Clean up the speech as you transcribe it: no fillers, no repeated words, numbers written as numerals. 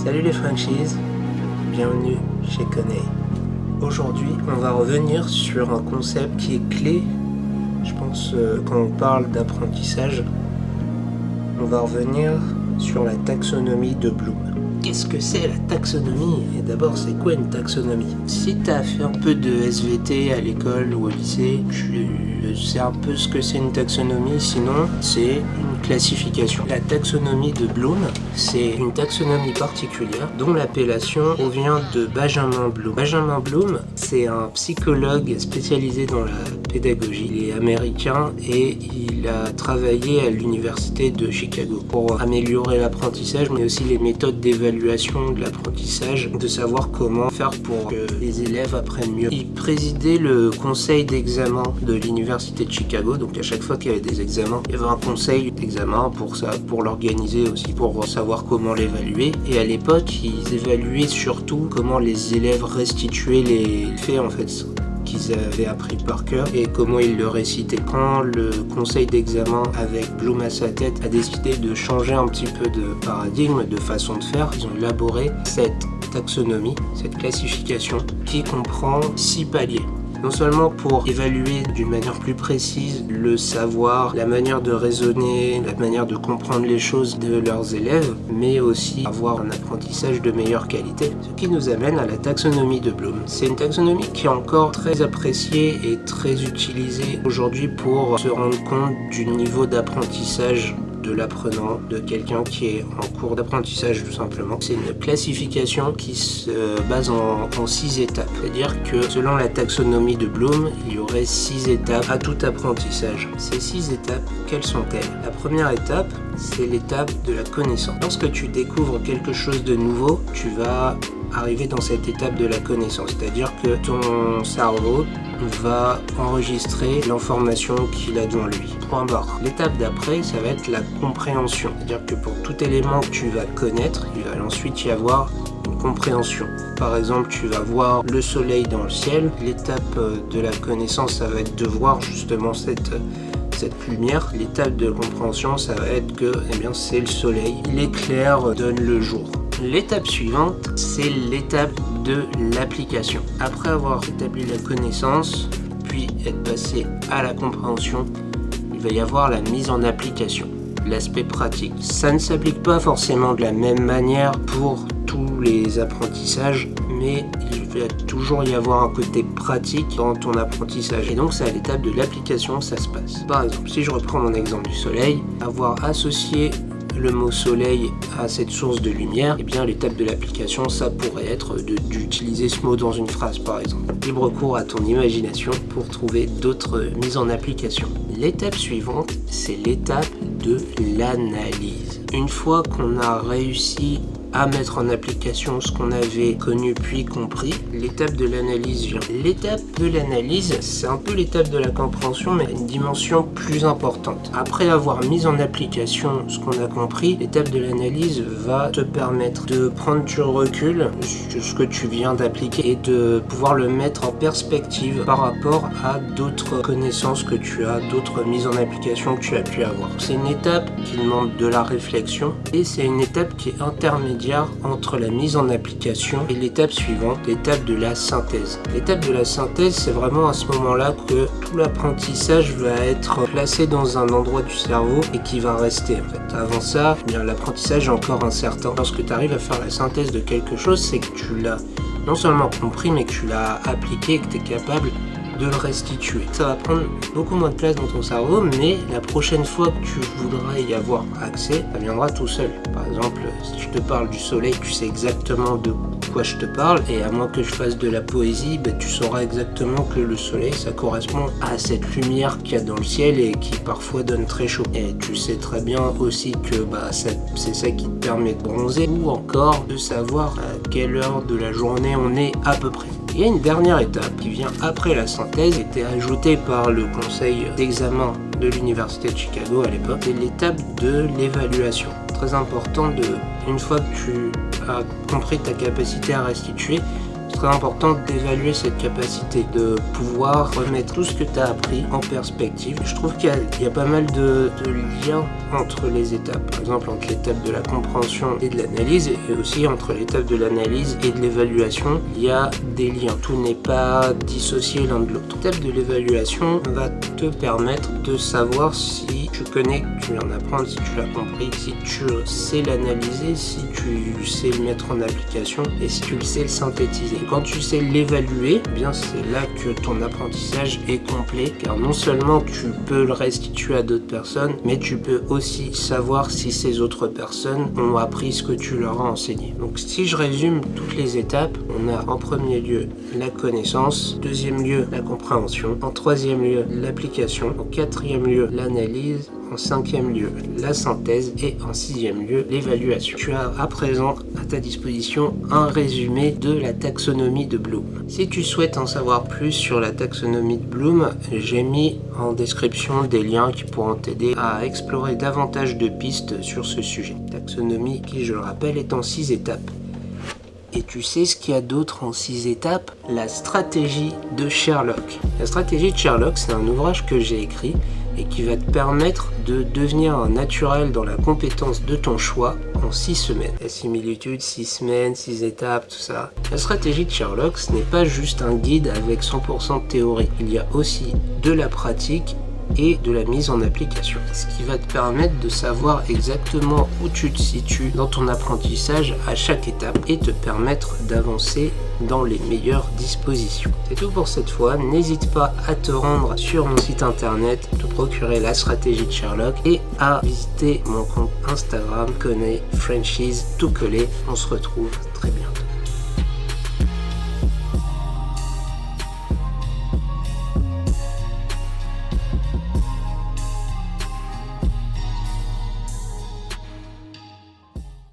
Salut les franchises, bienvenue chez Konei. Aujourd'hui, on va revenir sur un concept qui est clé, je pense, quand on parle d'apprentissage. On va revenir sur la taxonomie de Bloom. Qu'est-ce que c'est la taxonomie? Et d'abord, c'est quoi une taxonomie? Si tu as fait un peu de SVT à l'école ou au lycée, tu sais un peu ce que c'est une taxonomie, sinon c'est une classification. La taxonomie de Bloom, c'est une taxonomie particulière dont l'appellation provient de Benjamin Bloom. Benjamin Bloom, c'est un psychologue spécialisé dans la pédagogie. Il est américain et il a travaillé à l'université de Chicago pour améliorer l'apprentissage, mais aussi les méthodes d'évaluation de l'apprentissage, de savoir comment faire pour que les élèves apprennent mieux. Il présidait le conseil d'examen de l'université de Chicago, donc à chaque fois qu'il y avait des examens, il y avait un conseil d'examen pour ça, pour l'organiser aussi, pour savoir comment l'évaluer. Et à l'époque, ils évaluaient surtout comment les élèves restituaient les faits en fait qu'ils avaient appris par cœur et comment ils le récitaient. Quand le conseil d'examen avec Bloom à sa tête a décidé de changer un petit peu de paradigme, de façon de faire, ils ont élaboré cette taxonomie, cette classification qui comprend 6 paliers. Non seulement pour évaluer d'une manière plus précise le savoir, la manière de raisonner, la manière de comprendre les choses de leurs élèves, mais aussi avoir un apprentissage de meilleure qualité. Ce qui nous amène à la taxonomie de Bloom. C'est une taxonomie qui est encore très appréciée et très utilisée aujourd'hui pour se rendre compte du niveau d'apprentissage de l'apprenant, de quelqu'un qui est en cours d'apprentissage tout simplement. C'est une classification qui se base en 6 étapes. C'est-à-dire que selon la taxonomie de Bloom, il y aurait 6 étapes à tout apprentissage. Ces 6 étapes, quelles sont-elles? La première étape, c'est l'étape de la connaissance. Lorsque tu découvres quelque chose de nouveau, tu vas arriver dans cette étape de la connaissance. C'est-à-dire que ton cerveau va enregistrer l'information qu'il a devant lui. Point barre. L'étape d'après, ça va être la compréhension. C'est-à-dire que pour tout élément que tu vas connaître, il va ensuite y avoir une compréhension. Par exemple, tu vas voir le soleil dans le ciel. L'étape de la connaissance, ça va être de voir justement cette lumière. L'étape de compréhension, ça va être que c'est le soleil. L'éclair donne le jour. L'étape suivante, c'est l'étape de l'application. Après avoir établi la connaissance, puis être passé à la compréhension, il va y avoir la mise en application, l'aspect pratique. Ça ne s'applique pas forcément de la même manière pour tous les apprentissages, mais il va toujours y avoir un côté pratique dans ton apprentissage. Et donc c'est à l'étape de l'application que ça se passe. Par exemple, si je reprends mon exemple du soleil, avoir associé le mot soleil à cette source de lumière, et bien l'étape de l'application, ça pourrait être d'utiliser ce mot dans une phrase par exemple. Libre cours à ton imagination pour trouver d'autres mises en application. L'étape suivante, c'est l'étape de l'analyse. Une fois qu'on a réussi à mettre en application ce qu'on avait connu puis compris, l'étape de l'analyse vient. L'étape de l'analyse, c'est un peu l'étape de la compréhension, mais une dimension plus importante. Après avoir mis en application ce qu'on a compris, l'étape de l'analyse va te permettre de prendre du recul sur ce que tu viens d'appliquer et de pouvoir le mettre en perspective par rapport à d'autres connaissances que tu as, d'autres mises en application que tu as pu avoir. C'est une étape qui demande de la réflexion et c'est une étape qui est intermédiaire entre la mise en application et l'étape suivante, l'étape de la synthèse. L'étape de la synthèse, c'est vraiment à ce moment-là que tout l'apprentissage va être placé dans un endroit du cerveau et qui va rester en fait. Avant ça, l'apprentissage est encore incertain. Lorsque tu arrives à faire la synthèse de quelque chose, c'est que tu l'as non seulement compris, mais que tu l'as appliqué et que tu es capable de le restituer. Ça va prendre beaucoup moins de place dans ton cerveau, mais la prochaine fois que tu voudras y avoir accès, ça viendra tout seul. Par exemple, si je te parle du soleil, tu sais exactement de quoi je te parle, et à moins que je fasse de la poésie, tu sauras exactement que le soleil, ça correspond à cette lumière qu'il y a dans le ciel et qui parfois donne très chaud. Et tu sais très bien aussi que c'est ça qui te permet de bronzer, ou encore de savoir à quelle heure de la journée on est à peu près. Il y a une dernière étape qui vient après la synthèse, qui a été ajoutée par le conseil d'examen de l'université de Chicago à l'époque, c'est l'étape de l'évaluation. Très important, une fois que tu as compris ta capacité à restituer, C'est très important d'évaluer cette capacité, de pouvoir remettre tout ce que tu as appris en perspective. Je trouve qu'il y a pas mal de liens entre les étapes. Par exemple, entre l'étape de la compréhension et de l'analyse, et aussi entre l'étape de l'analyse et de l'évaluation, il y a des liens. Tout n'est pas dissocié l'un de l'autre. L'étape de l'évaluation va te permettre de savoir si tu connais, que tu viens d'apprendre, si tu l'as compris, si tu sais l'analyser, si tu sais le mettre en application et si tu sais le synthétiser. Quand tu sais l'évaluer, eh bien c'est là que ton apprentissage est complet, car non seulement tu peux le restituer à d'autres personnes, mais tu peux aussi savoir si ces autres personnes ont appris ce que tu leur as enseigné. Donc si je résume toutes les étapes, on a en premier lieu la connaissance, deuxième lieu la compréhension, en troisième lieu l'application, en quatrième lieu l'analyse, en cinquième lieu la synthèse et en sixième lieu l'évaluation. Tu as à présent à ta disposition un résumé de la taxonomie de Bloom. Si tu souhaites en savoir plus sur la taxonomie de Bloom, j'ai mis en description des liens qui pourront t'aider à explorer davantage de pistes sur ce sujet. Taxonomie qui, je le rappelle, est en 6 étapes. Et tu sais ce qu'il y a d'autre en 6 étapes? La stratégie de Sherlock. La stratégie de Sherlock, c'est un ouvrage que j'ai écrit et qui va te permettre de devenir un naturel dans la compétence de ton choix en 6 semaines. La similitude, 6 semaines, 6 étapes, tout ça. La stratégie de Sherlock, ce n'est pas juste un guide avec 100% de théorie. Il y a aussi de la pratique et de la mise en application. Ce qui va te permettre de savoir exactement où tu te situes dans ton apprentissage à chaque étape et te permettre d'avancer dans les meilleures dispositions. C'est tout pour cette fois. N'hésite pas à te rendre sur mon site internet, te procurer la stratégie de Sherlock et à visiter mon compte Instagram Connais Franchise tout collé. On se retrouve